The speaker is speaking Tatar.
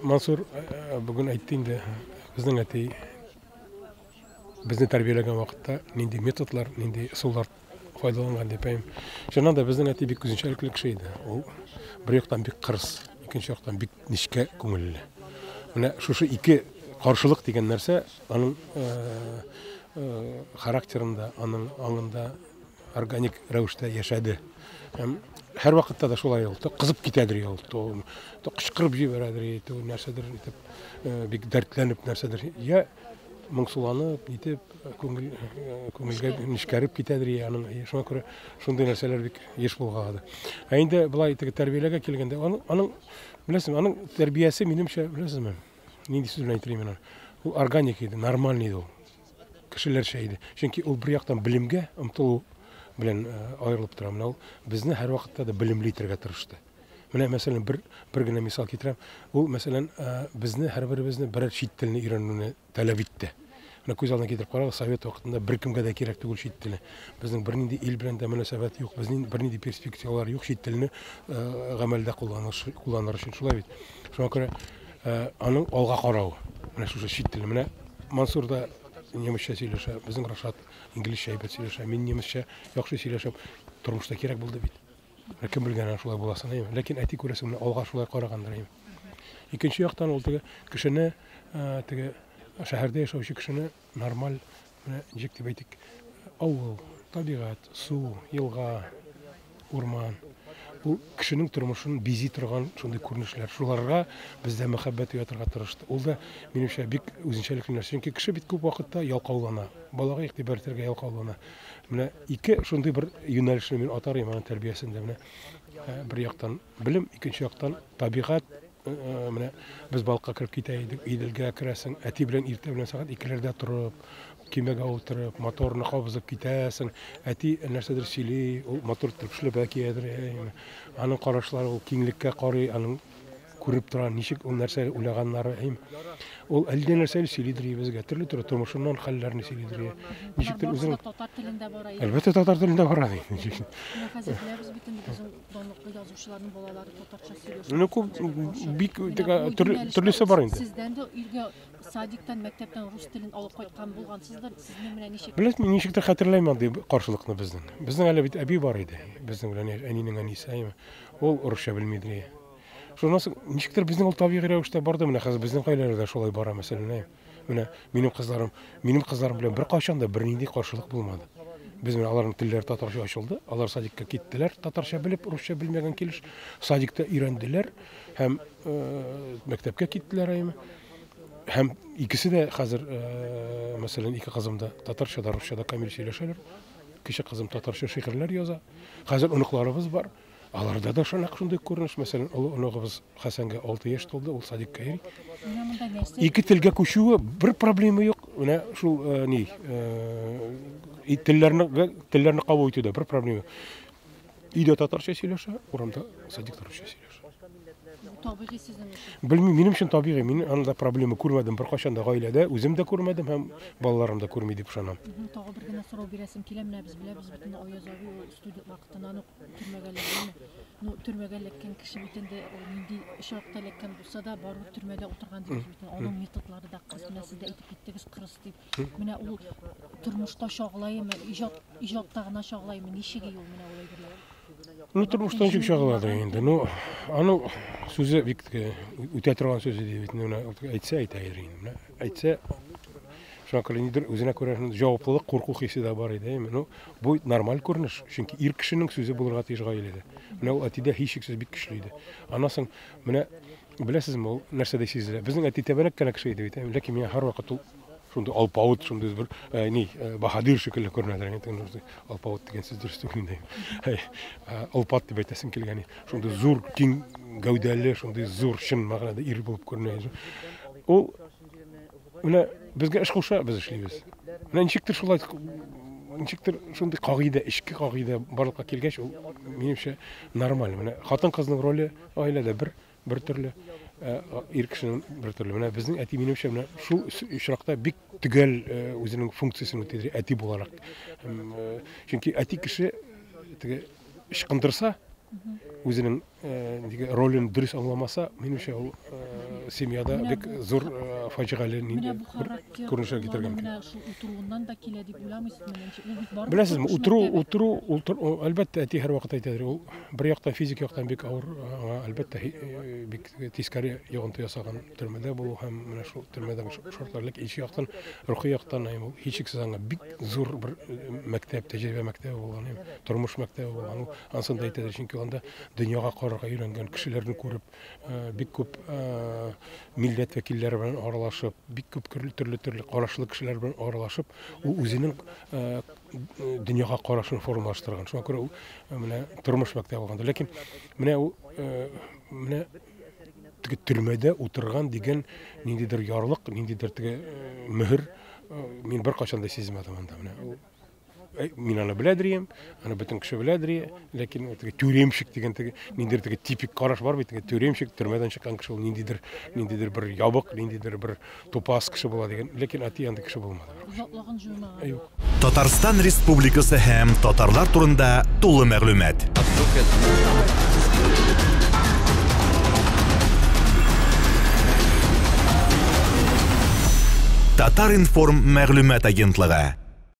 Мансур бүгін айтты инде біздің әтей бізді тәрбиелеген вакытта нинди методлар, нинди ысулдар файдаланган деп айым. Шуннан да біздің әтей бик үзенчәлекле кеше иде. Ул бер яктан бик кырыс, икенче яктан бик нечкә күңелле. Менә шушы ике каршылык дигән нәрсә аның характерында, аның аңында органик рәвештә яшәде. Һәм һәр вакытта да шулай ул. Кызып китәдер ул. То кычкырып җибәрәдер, то нәрсәдер итеп, бик дәртләнеп нәрсәдер. Я моңсуланып, итеп, күңелгә нишкәреп китәдер аның. Шуңа күрә шундый нәрсәләр бик еш булган. Ә инде булай итеп тәрбияләргә килгәндә, аның беләсезме, аның тәрбиясе минемчә, беләсезме, нинди сүз белән әйтергә мин аны. Ул органик иде, нормальный иде ул. Кешеләрчә иде. Чөнки ул бер яктан белемгә омтылу белән аерылып тора. Менә ул безне һәр вакытта да белемле итәргә тырышты. Менә мәсәлән бер генә мисал китерәм. Ул мәсәлән безне һәрберебезне берәр чит телне өйрәнүне таләп итте. Менә күз алдына китереп карагыз, совет вакытында беркемгә дә кирәк түгел чит теле. Безнең бернинди ил белән дә мөнәсәбәт юк, безнең бернинди перспективалар юк чит телне гамәлдә кулланыр өчен. Шулай бит. Шуңа күрә аның алга каравы. Менә шушы чит телне. Менә Мансур да немецчә сөйләшә, безнең Рашат инглизчә әйбәт сөйләшә, мин немецчә яхшы сөйләшәм, тормышта кирәк булды бит. Кем белгән шулай буласын, ләкин әти күрәсең, менә алга шулай карагандыр. Икенче яктан ул теге кешене, теге шәһәрдә яшәүче кешене нормаль, менә ничек дип әйтик, авыл, табигать, су, елга, урман. Ул кешенең тормышын бизи торган шундый күренешләр. Шуларга бездә мәхәббәт уятырга тырышты. Ул да минемчә бик үзенчәлекле нәрсә. Чөнки кеше бит күп вакытта ялкаулана. Балага игътибар итәргә ялкаулана. Менә ике шундый бер юнәлешне мин атарым аның тәрбиясендә. Менә бер яктан белем, икенче яктан табигать. Менә без балыкка кирип китә идек, Иделгә керәсең, әти белән иртә белән сәгать 2ләрдә торып, кимәгә утырып, моторны кабызып китәсең. Әти нәрсәдер сөйли, ул мотор төпшләп киядер. Аның карашлары ул киңлеккә карый, аның күреп тора, ничек ул нәрсә уйлаганнары. Ул әллә нәрсә сөйлидер безгә, төрле тормышыннан хәлләрне сөйлидер. Ничектер үзенең татар телендә бара. Әлбәттә татар телендә бара. Хәзер биләбез бит инде безнең данлыклы язучыларның балалары татарча сөйләшә. Ну күп бик төрлесе бар инде. Сездән дә иргә садиктан, мәктәптән рус телен алып кайткан булгансыздыр. Сезнең менә ничек? Беләсезме, ничектер хәтерләйм андый каршылыкны безнең. Безнең әле бит әби бар иде. Безнең белән әнинең әнисе. Ул русча белмидер. Шуннан соң ничектер безнең ул табигый рәвештә барды. Менә хәзер безнең гаиләләрдә шулай бара мәсәлән. Менә минем кызларым белән бер кайчан да бернинди каршылык булмады. Без менә аларның телләре татарча ачылды. Алар садикка киттеләр, татарча белеп, русча белмәгән килеш. Садикта өйрәнделәр һәм мәктәпкә киттеләр. Һәм икесе дә хәзер мәсәлән ике кызым да татарча да русча да камил сөйләшәләр. Кече кызым татарча шигырьләр яза. Хәзер оныкларыбыз бар. Аларда да шундый күренеш. Мәсәлән, оныгыбыз Хәсәнгә 6 яшь тулды, ул садикка йөри. Ике телгә күчүе бер проблема юк. Менә шул телләрне кабул итүдә бер проблема. Өйдә татарча сөйләшә, урамда садикта русча сөйләшә. Табигый сезнең өчен. Белмим, минем өчен табигый. Мин анда проблема күрмәдем. Бер кайчан да гаиләдә үзем дә күрмәдем һәм балаларым да күрми дип ышанам. Тагы бер генә сорау бирәсем килә, менә без биләбез бит инде Аязави студент вакытында төрмәгә эләккән кеше бит инде нинди очракта эләккән булса да барып төрмәдә утырган дип бит. Аның методлары да кырыс, менә сез дә әйтеп киттегез, кырыс дип. Менә ул тормышта шагылаймы, иҗатта гына шагылаймы, ничек ул менә улай бирә? Ну, тормыштан ничек шагыладыр инде. Ну, аның сүзе бик үтә торган сүзе дип әйтсә инде. Әйтсә, шуңа күрә нидер үзенә күрә җаваплылык, курку хисе дә бар иде. Ну, бу нормаль күренеш. Чөнки ир кешенең сүзе булырга тиеш гаиләдә. Менә ул әтидә һичшиксез бик көчле иде. Анасын менә беләсезме, ул нәрсәдә сизелә. Безнең әти тәбәнәк кенә кеше иде бит. Ләкин миңа һәрвакыт ул шундый алпавыт, шундый бер баһадир шикелле күренәдер. Алпавыт дигән сүз дөрес түгел инде. Алпат дип әйтәсем килгән. Шундый зур, киң гәүдәле, шундый зур чын мәгънәдә ир булып күренә. Ул менә безгә эш куша, без эшлибез. Менә ничектер шулай, ничектер шундый кагыйдә, эчке кагыйдә барлыкка килгәч, ул минемчә нормаль. Менә хатын-кызның роле гаиләдә бер төрле, ир кешенең бер төрле. Менә безнең әти минемчә менә шул очракта бик төгәл үзенең функциясын үтәде әти буларак. Чөнки әти кеше теге ычкындырса, үзенең ролен дөрес аңламаса, минемчә ул семьяда бик зур фаҗигале Менә бу характер күренешләр китергән. менә шул утыруыннан да килә дип уйламыйсызмы? Менә ул бит барыбер Беләсезме, тормыш утыру әлбәттә әти һәрвакыт әйтәдер. Ул бер яктан физик яктан бик авыр, әлбәттә бик тискәре йогынты ясаган төрмәдә булу һәм менә шул төрмәдәге шартлар, ләкин икенче яктан рухи яктан ул һичшиксез аңа бик зур бер мәктәп, тәҗрибә мәктәбе булган, тормыш мәктәбе булган. Ул ансында әйтәдер, чөнки анда дөньяга карарга өйрәнгән, кешеләрне күреп, бик күп милләт вәкилләре белән аралашып, бик күп төрле карашлы кешеләр белән аралашып, ул үзенең дөньяга карашын формалаштырган. Шуңа күрә ул менә тормыш мәктәбе булган. Ләкин менә ул менә теге төрмәдә утырган дигән ниндидер ярлык, ниндидер теге мөһер мин беркайчан да сизмәдем анда. Менә мин аны беләдер, аны бөтен кеше беләдер, ләкин теге тюремщик дигән теге ниндидер теге типик караш бар бит, теге тюремщик, төрмәдән чыккан кеше ул ниндидер бер ябык, ниндидер бер тупас кеше була дигән, ләкин әти анда кеше булмады. Озаклаган җыймага. Татарстан Республикасы һәм татарлар турында тулы мәгълүмат. Татар информ мәгълүмат агентлыгы.